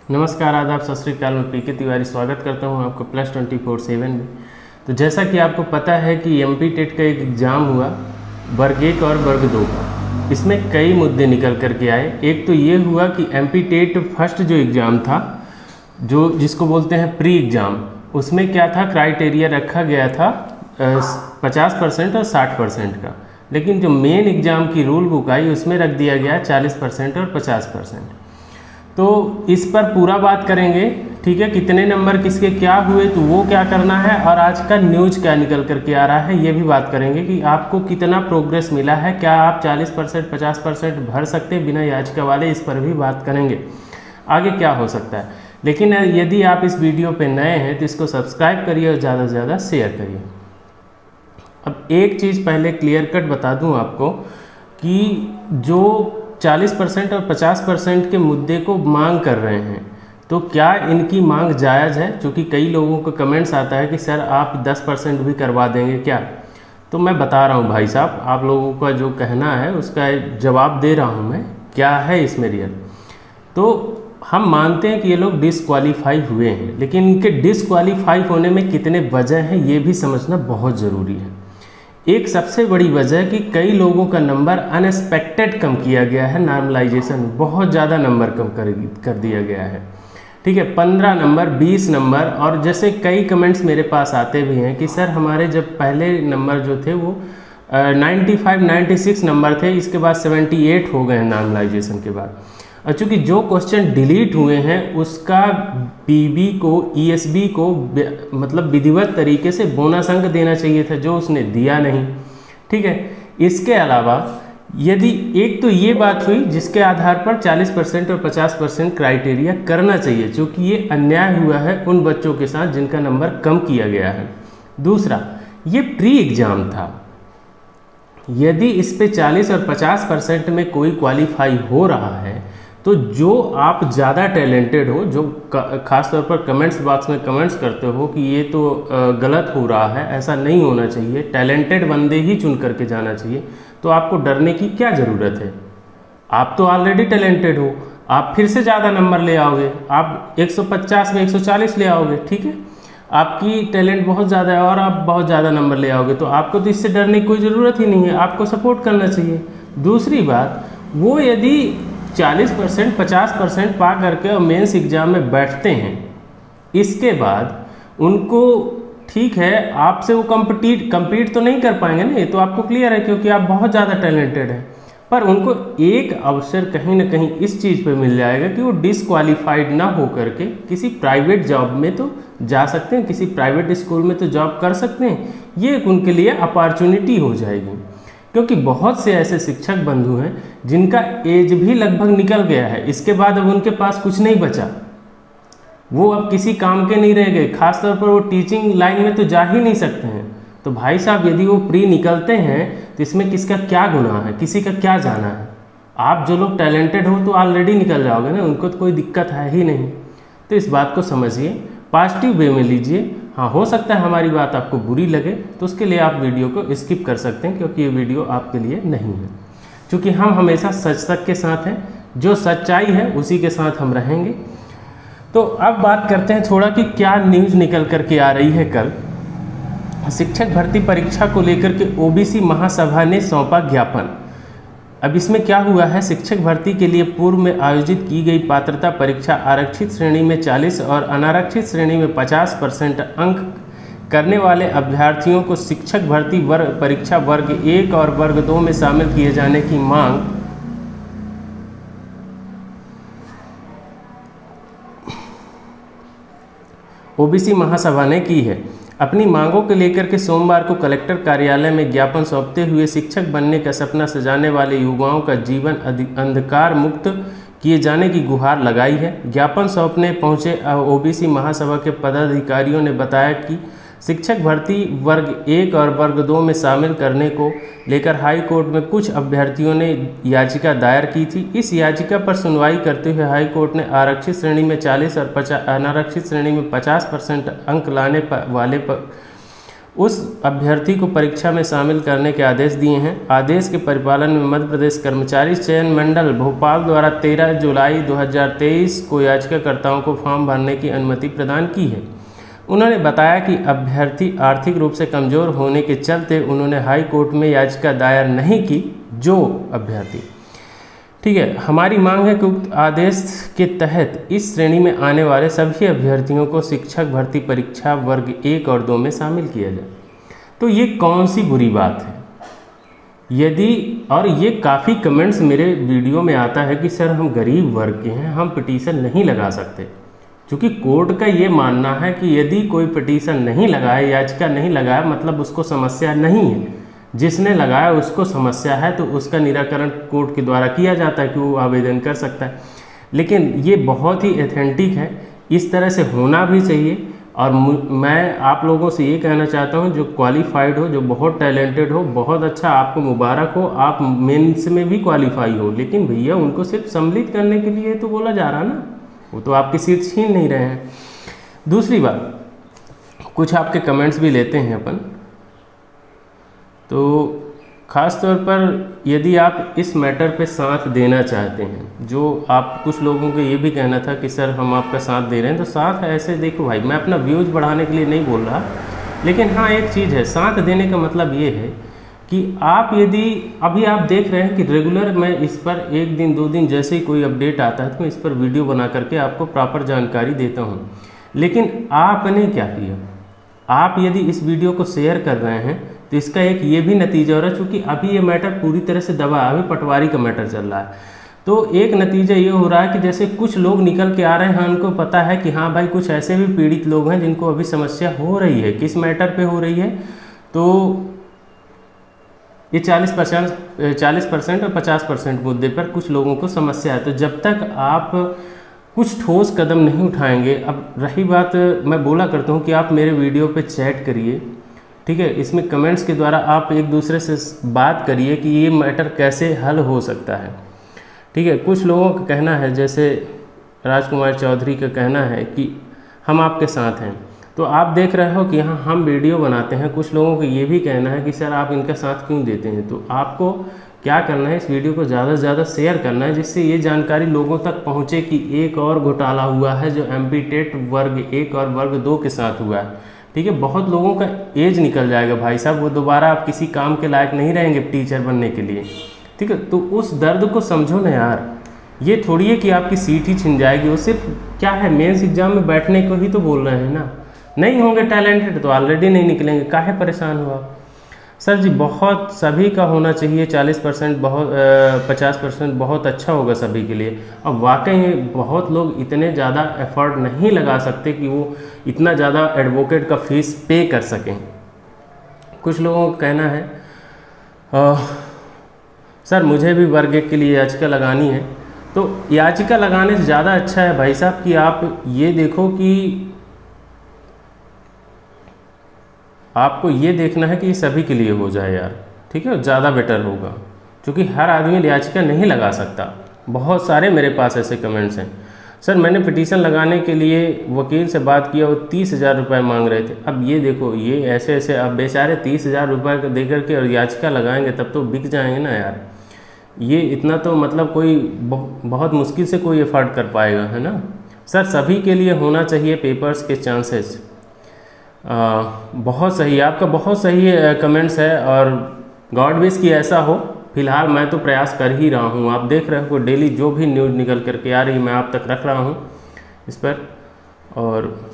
नमस्कार, आदाब, सत श्री अकाल। मैं पीके तिवारी स्वागत करता हूं आपको +24/7 में। तो जैसा कि आपको पता है कि एमपी टेट का एक एग्ज़ाम हुआ वर्ग 1 और वर्ग 2 का। इसमें कई मुद्दे निकल कर के आए। एक तो ये हुआ कि एमपी टेट फर्स्ट जो एग्ज़ाम था, जो जिसको बोलते हैं प्री एग्ज़ाम, उसमें क्या था, क्राइटेरिया रखा गया था 50% और 60% का। लेकिन जो मेन एग्ज़ाम की रूल बुक आई उसमें रख दिया गया 40% और 50%। तो इस पर पूरा बात करेंगे, ठीक है। कितने नंबर किसके क्या हुए, तो वो क्या करना है, और आज का न्यूज क्या निकल करके आ रहा है ये भी बात करेंगे कि आपको कितना प्रोग्रेस मिला है, क्या आप 40% 50% भर सकते हैं बिना याचिका वाले, इस पर भी बात करेंगे। आगे क्या हो सकता है। लेकिन यदि आप इस वीडियो पे नए हैं तो इसको सब्सक्राइब करिए और ज़्यादा से ज़्यादा शेयर करिए। अब एक चीज़ पहले क्लियर कट बता दूं आपको कि जो 40% और 50% के मुद्दे को मांग कर रहे हैं, तो क्या इनकी मांग जायज़ है। क्योंकि कई लोगों को कमेंट्स आता है कि सर आप 10% भी करवा देंगे क्या। तो मैं बता रहा हूँ भाई साहब, आप लोगों का जो कहना है उसका जवाब दे रहा हूँ मैं, क्या है इसमें रियल। तो हम मानते हैं कि ये लोग डिसक्वालीफाई हुए हैं, लेकिन इनके डिसक्वालीफाई होने में कितने वजह हैं ये भी समझना बहुत ज़रूरी है। एक सबसे बड़ी वजह कि कई लोगों का नंबर अनएक्सपेक्टेड कम किया गया है, नॉर्मलाइजेशन बहुत ज़्यादा नंबर कम कर दिया गया है, ठीक है। 15 नंबर 20 नंबर, और जैसे कई कमेंट्स मेरे पास आते भी हैं कि सर हमारे जब पहले नंबर जो थे वो 95 96 नंबर थे, इसके बाद 78 हो गए हैं नॉर्मलाइजेशन के बाद। और चूँकि जो क्वेश्चन डिलीट हुए हैं उसका पीबी को ईएसबी को मतलब विधिवत तरीके से बोनस अंक देना चाहिए था, जो उसने दिया नहीं, ठीक है। इसके अलावा यदि एक तो ये बात हुई जिसके आधार पर 40% और 50% क्राइटेरिया करना चाहिए, क्योंकि ये अन्याय हुआ है उन बच्चों के साथ जिनका नंबर कम किया गया है। दूसरा, ये प्री एग्जाम था, यदि इस पे 40 और 50% में कोई क्वालिफाई हो रहा है तो जो आप ज़्यादा टैलेंटेड हो, जो खास तौर पर कमेंट्स बॉक्स में कमेंट्स करते हो कि ये तो गलत हो रहा है, ऐसा नहीं होना चाहिए, टैलेंटेड बंदे ही चुन करके जाना चाहिए, तो आपको डरने की क्या ज़रूरत है। आप तो ऑलरेडी टैलेंटेड हो, आप फिर से ज़्यादा नंबर ले आओगे, आप 150 में 140 ले आओगे, ठीक है। आपकी टैलेंट बहुत ज़्यादा है और आप बहुत ज़्यादा नंबर ले आओगे, तो आपको तो इससे डरने की कोई ज़रूरत ही नहीं है, आपको सपोर्ट करना चाहिए। दूसरी बात, वो यदि 40% 50% पा करके और मेंस एग्जाम में बैठते हैं, इसके बाद उनको ठीक है आपसे वो compete तो नहीं कर पाएंगे ना, ये तो आपको क्लियर है क्योंकि आप बहुत ज़्यादा टैलेंटेड हैं। पर उनको एक अवसर कहीं ना कहीं इस चीज़ पे मिल जाएगा कि वो डिसक्वालीफाइड ना हो करके किसी प्राइवेट जॉब में तो जा सकते हैं, किसी प्राइवेट स्कूल में तो जॉब कर सकते हैं। ये उनके लिए अपॉर्चुनिटी हो जाएगी, क्योंकि बहुत से ऐसे शिक्षक बंधु हैं जिनका एज भी लगभग निकल गया है, इसके बाद अब उनके पास कुछ नहीं बचा, वो अब किसी काम के नहीं रह गए, खासतौर पर वो टीचिंग लाइन में तो जा ही नहीं सकते हैं। तो भाई साहब यदि वो प्री निकलते हैं तो इसमें किसका क्या गुनाह है, किसी का क्या जाना है। आप जो लोग टैलेंटेड हो तो ऑलरेडी निकल जाओगे ना, उनको तो कोई दिक्कत है ही नहीं। तो इस बात को समझिए, पॉजिटिव वे में लीजिए। हाँ, हो सकता है हमारी बात आपको बुरी लगे, तो उसके लिए आप वीडियो को स्किप कर सकते हैं, क्योंकि ये वीडियो आपके लिए नहीं है। क्योंकि हम हमेशा सच तक के साथ हैं, जो सच्चाई है उसी के साथ हम रहेंगे। तो अब बात करते हैं थोड़ा कि क्या न्यूज़ निकल कर के आ रही है। कल शिक्षक भर्ती परीक्षा को लेकर के ओबीसी महासभा ने सौंपा ज्ञापन। अब इसमें क्या हुआ है, शिक्षक भर्ती के लिए पूर्व में आयोजित की गई पात्रता परीक्षा आरक्षित श्रेणी में 40 और अनारक्षित श्रेणी में 50% अंक करने वाले अभ्यर्थियों को शिक्षक भर्ती परीक्षा वर्ग 1 और वर्ग 2 में शामिल किए जाने की मांग ओबीसी महासभा ने की है। अपनी मांगों को लेकर के सोमवार को कलेक्टर कार्यालय में ज्ञापन सौंपते हुए शिक्षक बनने का सपना सजाने वाले युवाओं का जीवन अंधकार मुक्त किए जाने की गुहार लगाई है। ज्ञापन सौंपने पहुंचे ओबीसी महासभा के पदाधिकारियों ने बताया कि शिक्षक भर्ती वर्ग 1 और वर्ग 2 में शामिल करने को लेकर हाई कोर्ट में कुछ अभ्यर्थियों ने याचिका दायर की थी। इस याचिका पर सुनवाई करते हुए हाई कोर्ट ने आरक्षित श्रेणी में 40 और अनारक्षित श्रेणी में 50% अंक लाने वाले उस अभ्यर्थी को परीक्षा में शामिल करने के आदेश दिए हैं। आदेश के परिपालन में मध्य प्रदेश कर्मचारी चयन मंडल भोपाल द्वारा 13 जुलाई 2023 को याचिकाकर्ताओं को फॉर्म भरने की अनुमति प्रदान की है। उन्होंने बताया कि अभ्यर्थी आर्थिक रूप से कमज़ोर होने के चलते उन्होंने हाई कोर्ट में याचिका दायर नहीं की। जो अभ्यर्थी, ठीक है, हमारी मांग है कि उक्त आदेश के तहत इस श्रेणी में आने वाले सभी अभ्यर्थियों को शिक्षक भर्ती परीक्षा वर्ग 1 और 2 में शामिल किया जाए। तो ये कौन सी बुरी बात है? यदि, और ये काफ़ी कमेंट्स मेरे वीडियो में आता है कि सर हम गरीब वर्ग के हैं, हम पिटीशन नहीं लगा सकते, क्योंकि कोर्ट का ये मानना है कि यदि कोई पिटीशन नहीं लगाया, याचिका नहीं लगाया, मतलब उसको समस्या नहीं है। जिसने लगाया उसको समस्या है तो उसका निराकरण कोर्ट के द्वारा किया जाता है कि वो आवेदन कर सकता है। लेकिन ये बहुत ही एथेंटिक है, इस तरह से होना भी चाहिए। और मैं आप लोगों से ये कहना चाहता हूँ, जो क्वालिफाइड हो, जो बहुत टैलेंटेड हो, बहुत अच्छा, आपको मुबारक हो, आप मेंस में भी क्वालिफाई हो, लेकिन भैया उनको सिर्फ सम्मिलित करने के लिए तो बोला जा रहा ना, वो तो आपकी सीट छीन नहीं रहे हैं। दूसरी बात, कुछ आपके कमेंट्स भी लेते हैं अपन। तो ख़ास तौर पर यदि आप इस मैटर पे साथ देना चाहते हैं, जो आप कुछ लोगों को ये भी कहना था कि सर हम आपका साथ दे रहे हैं, तो साथ ऐसे देखो भाई, मैं अपना व्यूज़ बढ़ाने के लिए नहीं बोल रहा, लेकिन हाँ एक चीज़ है, साथ देने का मतलब ये है कि आप यदि अभी आप देख रहे हैं कि रेगुलर मैं इस पर 1 दिन 2 दिन जैसे ही कोई अपडेट आता है तो मैं इस पर वीडियो बना करके आपको प्रॉपर जानकारी देता हूँ। लेकिन आपने क्या किया, आप यदि इस वीडियो को शेयर कर रहे हैं तो इसका एक ये भी नतीजा हो रहा है, चूँकि अभी ये मैटर पूरी तरह से दबा है, अभी पटवारी का मैटर चल रहा है, तो एक नतीजा ये हो रहा है कि जैसे कुछ लोग निकल के आ रहे हैं, उनको पता है कि हाँ भाई कुछ ऐसे भी पीड़ित लोग हैं जिनको अभी समस्या हो रही है। किस मैटर पे हो रही है? तो ये 40% और 50% मुद्दे पर कुछ लोगों को समस्या है। तो जब तक आप कुछ ठोस कदम नहीं उठाएंगे, अब रही बात, मैं बोला करता हूँ कि आप मेरे वीडियो पे चैट करिए, ठीक है, इसमें कमेंट्स के द्वारा आप एक दूसरे से बात करिए कि ये मैटर कैसे हल हो सकता है, ठीक है। कुछ लोगों का कहना है, जैसे राजकुमार चौधरी का कहना है कि हम आपके साथ हैं, तो आप देख रहे हो कि यहाँ हम वीडियो बनाते हैं। कुछ लोगों को ये भी कहना है कि सर आप इनका साथ क्यों देते हैं। तो आपको क्या करना है, इस वीडियो को ज़्यादा से ज़्यादा शेयर करना है, जिससे ये जानकारी लोगों तक पहुँचे कि एक और घोटाला हुआ है जो MP टेट वर्ग 1 और वर्ग 2 के साथ हुआ है, ठीक है। बहुत लोगों का एज निकल जाएगा भाई साहब, वो दोबारा आप किसी काम के लायक नहीं रहेंगे टीचर बनने के लिए, ठीक है। तो उस दर्द को समझो ना यार, ये थोड़ी है कि आपकी सीट ही छिन जाएगी। वो सिर्फ क्या है, मेंस एग्जाम में बैठने को ही तो बोल रहे हैं ना। नहीं होंगे टैलेंटेड तो ऑलरेडी नहीं निकलेंगे, काहे परेशान हुआ। सर जी बहुत सभी का होना चाहिए, 40% बहुत 50% बहुत अच्छा होगा सभी के लिए। अब वाकई में बहुत लोग इतने ज़्यादा एफर्ट नहीं लगा सकते कि वो इतना ज़्यादा एडवोकेट का फीस पे कर सकें। कुछ लोगों का कहना है सर मुझे भी वर्ग 1 के लिए याचिका लगानी है। तो याचिका लगाने से ज़्यादा अच्छा है भाई साहब कि आप ये देखो कि आपको ये देखना है कि ये सभी के लिए हो जाए यार, ठीक है, ज़्यादा बेटर होगा, क्योंकि हर आदमी याचिका नहीं लगा सकता। बहुत सारे मेरे पास ऐसे कमेंट्स हैं, सर मैंने पिटीशन लगाने के लिए वकील से बात किया, वो 30,000 रुपये मांग रहे थे। अब ये देखो, ये ऐसे ऐसे अब बेचारे 30,000 रुपये दे करके और याचिका लगाएंगे तब तो बिक जाएंगे ना यार। ये इतना तो मतलब कोई बहुत मुश्किल से कोई एफर्ट कर पाएगा, है ना। सर सभी के लिए होना चाहिए पेपर्स के चांसेस। बहुत सही, आपका बहुत सही कमेंट्स है और गॉड विश की ऐसा हो। फिलहाल मैं तो प्रयास कर ही रहा हूँ, आप देख रहे हो डेली जो भी न्यूज़ निकल करके आ रही मैं आप तक रख रहा हूँ इस पर। और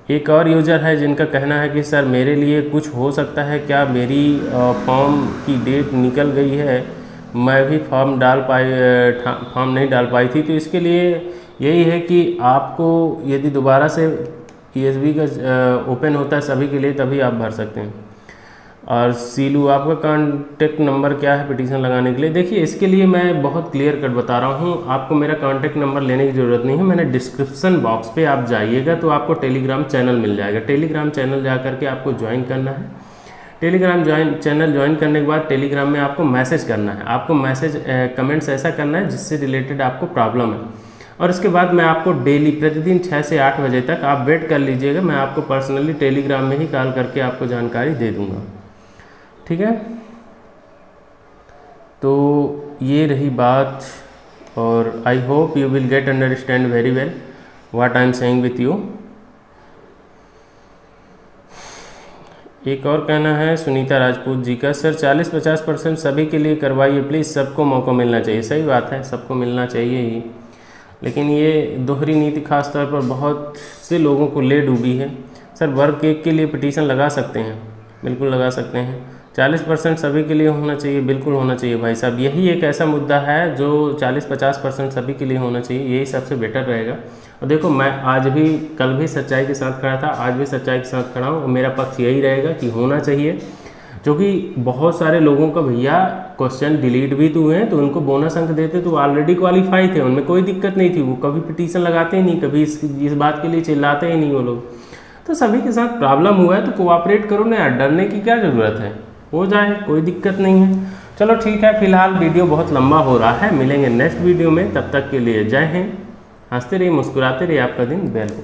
एक और यूज़र है जिनका कहना है कि सर मेरे लिए कुछ हो सकता है क्या, मेरी फॉर्म की डेट निकल गई है, मैं भी फॉर्म नहीं डाल पाई थी। तो इसके लिए यही है कि आपको यदि दोबारा से PSB का ओपन होता है सभी के लिए तभी आप भर सकते हैं। और सीलू आपका कांटेक्ट नंबर क्या है पिटीशन लगाने के लिए? देखिए इसके लिए मैं बहुत क्लियर कट बता रहा हूँ, आपको मेरा कांटेक्ट नंबर लेने की ज़रूरत नहीं है। मैंने डिस्क्रिप्शन बॉक्स पे आप जाइएगा तो आपको टेलीग्राम चैनल मिल जाएगा। टेलीग्राम चैनल जा करके आपको ज्वाइन करना है। टेलीग्राम चैनल ज्वाइन करने के बाद टेलीग्राम में आपको मैसेज करना है। आपको मैसेज कमेंट्स ऐसा करना है जिससे रिलेटेड आपको प्रॉब्लम है। और इसके बाद मैं आपको डेली प्रतिदिन 6 से 8 बजे तक आप वेट कर लीजिएगा, मैं आपको पर्सनली टेलीग्राम में ही कॉल करके आपको जानकारी दे दूँगा, ठीक है। तो ये रही बात, और I hope you will get understand very well what I am saying with you. एक और कहना है सुनीता राजपूत जी का, सर 40-50% सभी के लिए करवाइए प्लीज़, सबको मौका मिलना चाहिए। सही बात है, सबको मिलना चाहिए ही, लेकिन ये दोहरी नीति खास तौर पर बहुत से लोगों को ले डूबी है। सर वर्ग 1 के लिए पिटीशन लगा सकते हैं, बिल्कुल लगा सकते हैं। 40% सभी के लिए होना चाहिए, बिल्कुल होना चाहिए भाई साहब। यही एक ऐसा मुद्दा है जो 40-50% सभी के लिए होना चाहिए, यही सबसे बेटर रहेगा। और देखो मैं आज भी, कल भी सच्चाई के साथ खड़ा था, आज भी सच्चाई के साथ खड़ा हूँ, और मेरा पक्ष यही रहेगा कि होना चाहिए। क्योंकि बहुत सारे लोगों का भैया क्वेश्चन डिलीट भी तो हुए हैं, तो उनको बोनस अंक देते तो ऑलरेडी क्वालिफाई थे, उनमें कोई दिक्कत नहीं थी, वो कभी पिटीशन लगाते ही नहीं, कभी इस बात के लिए चिल्लाते ही नहीं वो लोग। तो सभी के साथ प्रॉब्लम हुआ है तो कोऑपरेट करो ना यार, डरने की क्या ज़रूरत है, हो जाए, कोई दिक्कत नहीं है। चलो ठीक है, फिलहाल वीडियो बहुत लंबा हो रहा है, मिलेंगे नेक्स्ट वीडियो में, तब तक के लिए जय हिंद। हंसते रहिए, मुस्कुराते रहिए, आपका दिन बेल हो।